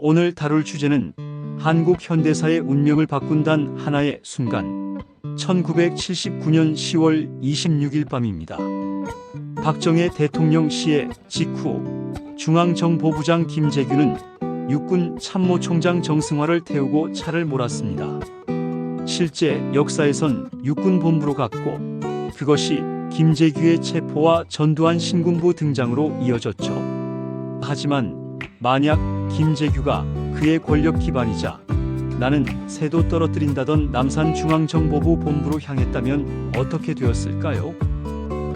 오늘 다룰 주제는 한국 현대사의 운명을 바꾼단 하나의 순간. 1979년 10월 26일 밤입니다. 박정희 대통령 시해 직후 중앙정보부장 김재규는 육군 참모총장 정승화를 태우고 차를 몰았습니다. 실제 역사에선 육군본부로 갔고 그것이 김재규의 체포와 전두환 신군부 등장으로 이어졌죠. 하지만 만약 김재규가 그의 권력 기반이자 나는 새도 떨어뜨린다던 남산중앙정보부 본부로 향했다면 어떻게 되었을까요?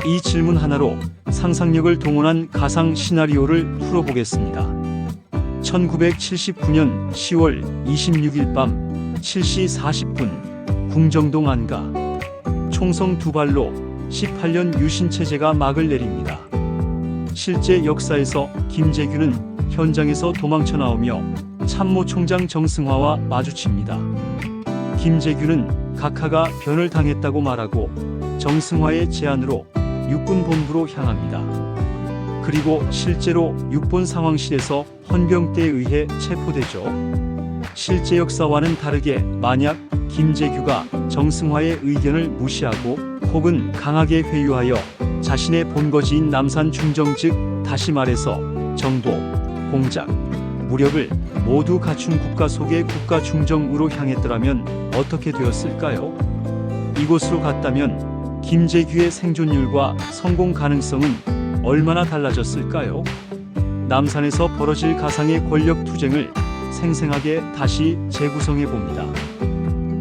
이 질문 하나로 상상력을 동원한 가상 시나리오를 풀어보겠습니다. 1979년 10월 26일 밤 7시 40분 궁정동 안가 총성 두 발로 18년 유신체제가 막을 내립니다. 실제 역사에서 김재규는 현장에서 도망쳐 나오며 참모총장 정승화와 마주칩니다. 김재규는 각하가 변을 당했다고 말하고 정승화의 제안으로 육군본부로 향합니다. 그리고 실제로 육본 상황실에서 헌병대에 의해 체포되죠. 실제 역사와는 다르게 만약 김재규가 정승화의 의견을 무시하고 혹은 강하게 회유하여 자신의 본거지인 남산 중정 즉 다시 말해서 정보, 공작, 무력을 모두 갖춘 국가 속의 국가 중정으로 향했더라면 어떻게 되었을까요? 이곳으로 갔다면 김재규의 생존율과 성공 가능성은 얼마나 달라졌을까요? 남산에서 벌어질 가상의 권력 투쟁을 생생하게 다시 재구성해 봅니다.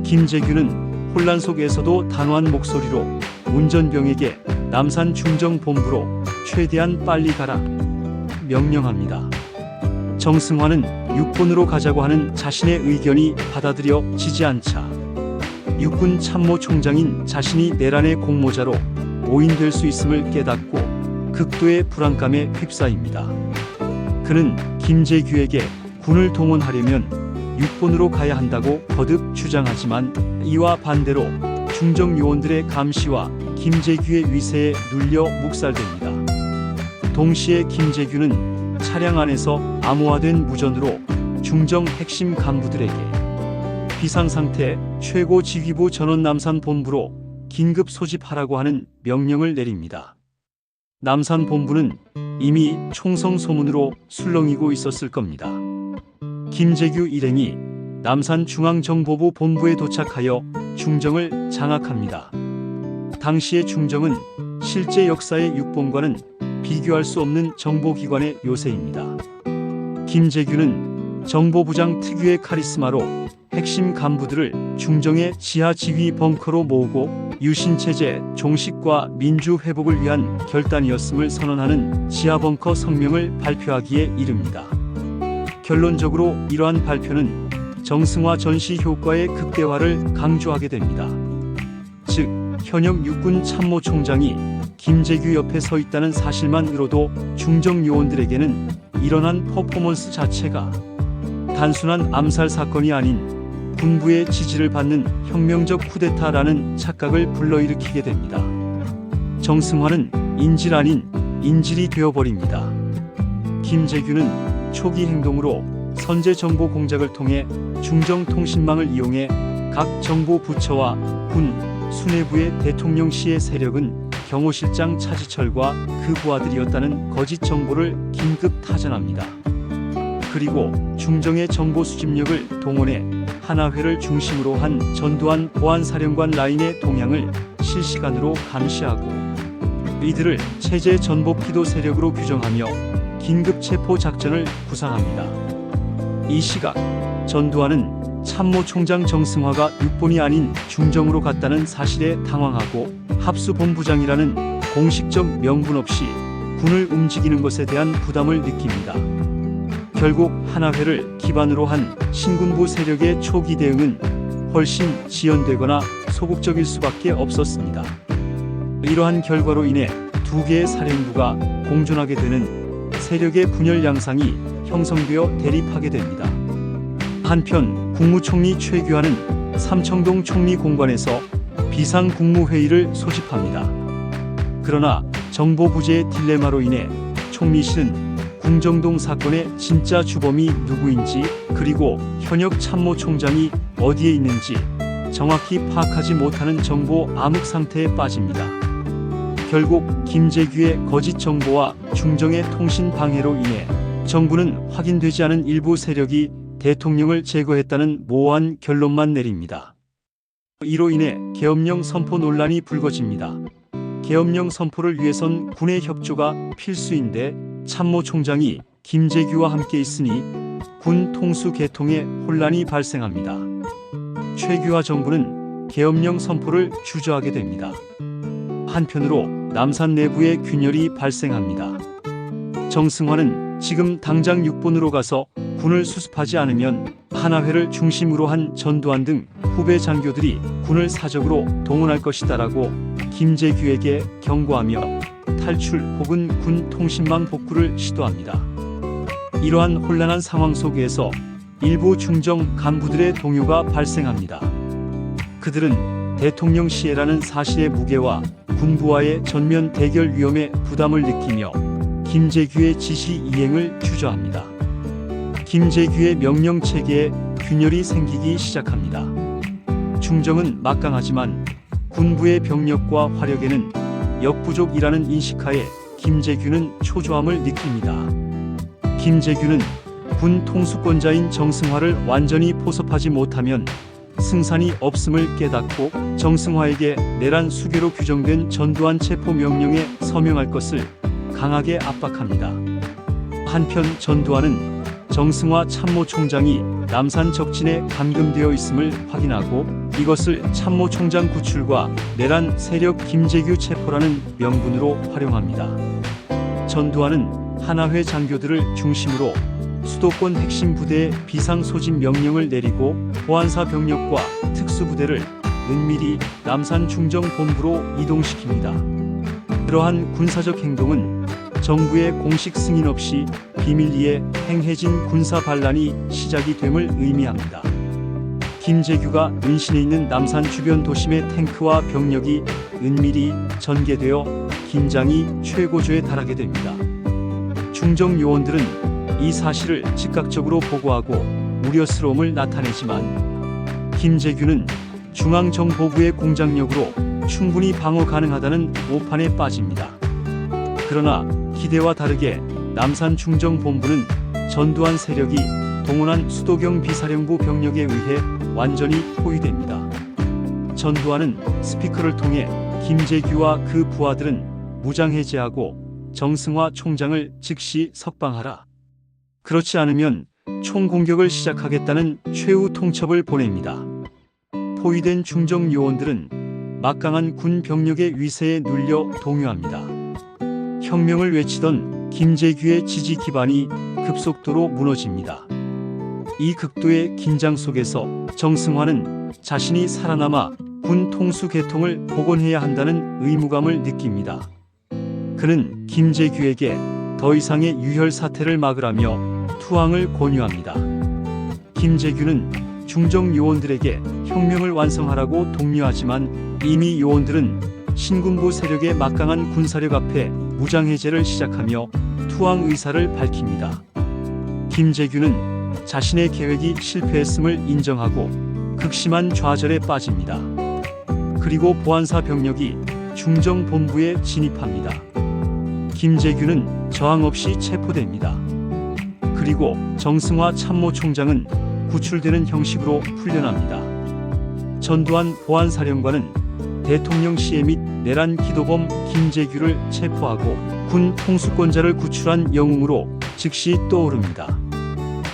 김재규는 혼란 속에서도 단호한 목소리로 운전병에게 남산 중정본부로 최대한 빨리 가라 명령합니다. 정승화는 육본으로 가자고 하는 자신의 의견이 받아들여지지 않자 육군 참모총장인 자신이 내란의 공모자로 오인될 수 있음을 깨닫고 극도의 불안감에 휩싸입니다. 그는 김재규에게 군을 동원하려면 육본으로 가야 한다고 거듭 주장하지만 이와 반대로 중정 요원들의 감시와 김재규의 위세에 눌려 묵살됩니다. 동시에 김재규는 차량 안에서 암호화된 무전으로 중정 핵심 간부들에게 비상상태 최고 지휘부 전원 남산 본부로 긴급 소집하라고 하는 명령을 내립니다. 남산 본부는 이미 총성 소문으로 술렁이고 있었을 겁니다. 김재규 일행이 남산 중앙정보부 본부에 도착하여 중정을 장악합니다. 당시의 중정은 실제 역사의 육본과는 비교할 수 없는 정보기관의 요새입니다. 김재규는 정보부장 특유의 카리스마로 핵심 간부들을 중정의 지하 지휘 벙커로 모으고 유신체제 종식과 민주회복을 위한 결단이었음을 선언하는 지하 벙커 성명을 발표하기에 이릅니다. 결론적으로 이러한 발표는 정승화 전시 효과의 극대화를 강조하게 됩니다. 즉, 현역 육군 참모총장이 김재규 옆에 서 있다는 사실만으로도 중정 요원들에게는 일어난 퍼포먼스 자체가 단순한 암살 사건이 아닌 군부의 지지를 받는 혁명적 쿠데타라는 착각을 불러일으키게 됩니다. 정승화는 인질 아닌 인질이 되어버립니다. 김재규는 초기 행동으로 선제 정보 공작을 통해 중정 통신망을 이용해 각 정보 부처와 군, 수뇌부의 대통령 시의 세력은 경호실장 차지철과 그 부하들이었다는 거짓 정보를 긴급 타전합니다. 그리고 중정의 정보 수집력을 동원해 하나회를 중심으로 한 전두환 보안사령관 라인의 동향을 실시간으로 감시하고 이들을 체제 전복기도 세력으로 규정하며 긴급 체포 작전을 구상합니다. 이 시각 전두환은 참모총장 정승화가 육본이 아닌 중정으로 갔다는 사실에 당황하고 합수본부장이라는 공식적 명분 없이 군을 움직이는 것에 대한 부담을 느낍니다. 결국 하나회를 기반으로 한 신군부 세력의 초기 대응은 훨씬 지연되거나 소극적일 수밖에 없었습니다. 이러한 결과로 인해 두 개의 사령부가 공존하게 되는 세력의 분열 양상이 형성되어 대립하게 됩니다. 한편 국무총리 최규하는 삼청동 총리 공관에서 비상국무회의를 소집합니다. 그러나 정보부재의 딜레마로 인해 총리실은 궁정동 사건의 진짜 주범이 누구인지, 그리고 현역 참모총장이 어디에 있는지 정확히 파악하지 못하는 정보 암흑 상태에 빠집니다. 결국 김재규의 거짓 정보와 중정의 통신 방해로 인해 정부는 확인되지 않은 일부 세력이 대통령을 제거했다는 모호한 결론만 내립니다. 이로 인해 계엄령 선포 논란이 불거집니다. 계엄령 선포를 위해선 군의 협조가 필수인데 참모총장이 김재규와 함께 있으니 군 통수 개통에 혼란이 발생합니다. 최규하 정부는 계엄령 선포를 주저하게 됩니다. 한편으로 남산 내부에 균열이 발생합니다. 정승화는 지금 당장 육본으로 가서 군을 수습하지 않으면 한화회를 중심으로 한 전두환 등 후배 장교들이 군을 사적으로 동원할 것이다라고 김재규에게 경고하며 탈출 혹은 군 통신망 복구를 시도합니다. 이러한 혼란한 상황 속에서 일부 중정 간부들의 동요가 발생합니다. 그들은 대통령 시해라는 사실의 무게와 군부와의 전면 대결 위험에 부담을 느끼며 김재규의 지시 이행을 주저합니다. 김재규의 명령 체계에 균열이 생기기 시작합니다. 중정은 막강하지만 군부의 병력과 화력에는 역부족이라는 인식하에 김재규는 초조함을 느낍니다. 김재규는 군 통수권자인 정승화를 완전히 포섭하지 못하면 승산이 없음을 깨닫고 정승화에게 내란 수괴로 규정된 전두환 체포 명령에 서명할 것을 강하게 압박합니다. 한편 전두환은 정승화 참모총장이 남산 적진에 감금되어 있음을 확인하고 이것을 참모총장 구출과 내란 세력 김재규 체포라는 명분으로 활용합니다. 전두환은 한화회 장교들을 중심으로 수도권 핵심 부대에 비상소집 명령을 내리고 보안사 병력과 특수부대를 은밀히 남산 중정본부로 이동시킵니다. 그러한 군사적 행동은 정부의 공식 승인 없이 비밀리에 행해진 군사 반란이 시작이 됨을 의미합니다. 김재규가 은신해 있는 남산 주변 도심의 탱크와 병력이 은밀히 전개되어 긴장이 최고조에 달하게 됩니다. 중정 요원들은 이 사실을 즉각적으로 보고하고 우려스러움을 나타내지만 김재규는 중앙정보부의 공작력으로 충분히 방어 가능하다는 오판에 빠집니다. 그러나 기대와 다르게 남산 중정본부는 전두환 세력이 동원한 수도경 비사령부 병력에 의해 완전히 포위됩니다. 전두환은 스피커를 통해 김재규와 그 부하들은 무장해제하고 정승화 총장을 즉시 석방하라. 그렇지 않으면 총공격을 시작하겠다는 최후 통첩을 보냅니다. 포위된 중정 요원들은 막강한 군 병력의 위세에 눌려 동요합니다. 혁명을 외치던 김재규의 지지 기반이 급속도로 무너집니다. 이 극도의 긴장 속에서 정승화는 자신이 살아남아 군 통수 개통을 복원해야 한다는 의무감을 느낍니다. 그는 김재규에게 더 이상의 유혈 사태를 막으라며 투항을 권유합니다. 김재규는 중정 요원들에게 혁명을 완성하라고 독려하지만 이미 요원들은 신군부 세력의 막강한 군사력 앞에 무장해제를 시작하며 투항 의사를 밝힙니다. 김재규는 자신의 계획이 실패했음을 인정하고 극심한 좌절에 빠집니다. 그리고 보안사 병력이 중정본부에 진입합니다. 김재규는 저항 없이 체포됩니다. 그리고 정승화 참모총장은 구출되는 형식으로 풀려납니다. 전두환 보안사령관은 대통령 시해 및 내란 기도범 김재규를 체포하고 군 통수권자를 구출한 영웅으로 즉시 떠오릅니다.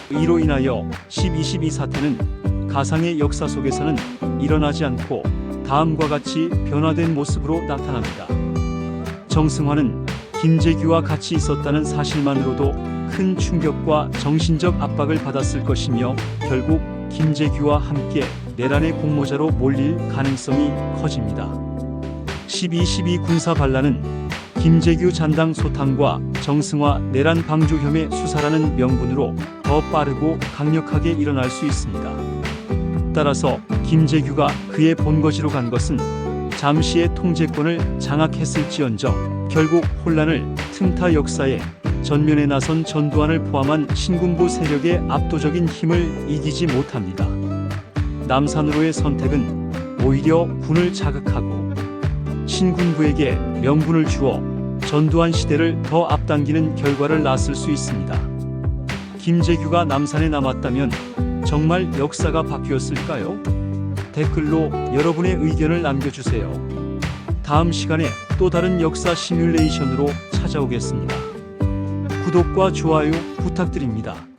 이로 인하여 10.22 사태는 가상의 역사 속에서는 일어나지 않고 다음과 같이 변화된 모습으로 나타납니다. 정승화는 김재규와 같이 있었다는 사실만으로도 큰 충격과 정신적 압박을 받았을 것이며 결국 김재규와 함께 내란의 공모자로 몰릴 가능성이 커집니다. 12.12 군사 반란은 김재규 잔당 소탕과 정승화 내란 방조 혐의 수사라는 명분으로 더 빠르고 강력하게 일어날 수 있습니다. 따라서 김재규가 그의 본거지로 간 것은 잠시의 통제권을 장악했을지언정 결국 혼란을 틈타 역사의 전면에 나선 전두환을 포함한 신군부 세력의 압도적인 힘을 이기지 못합니다. 남산으로의 선택은 오히려 군을 자극하고 신군부에게 명분을 주어 전두환 시대를 더 앞당기는 결과를 낳았을 수 있습니다. 김재규가 남산에 남았다면 정말 역사가 바뀌었을까요? 댓글로 여러분의 의견을 남겨주세요. 다음 시간에 또 다른 역사 시뮬레이션으로 찾아오겠습니다. 구독과 좋아요 부탁드립니다.